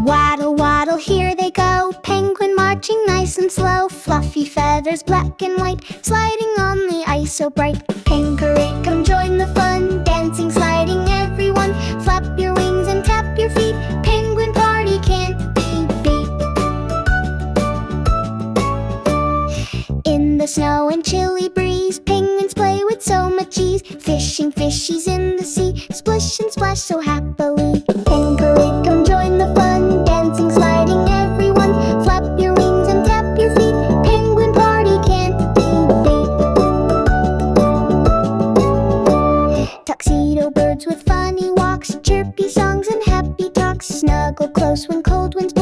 Waddle, waddle, here they go. Penguin marching nice and slow. Fluffy feathers, black and white, sliding on the ice so bright. Hickory, come join the fun. Dancing, sliding, everyone. Flap your wings and tap your feet. Penguin party can't be beat. In the snow and chilly breeze, penguins play with so much ease. Fishing fishies in the sea, splish and splash so happily. Hickory, come join the fun. Dancing, sliding, everyone. Flap your wings and tap your feet. Penguin party can't be beat. Tuxedo birds with funny walks, chirpy songs and happy talks. Snuggle close when cold winds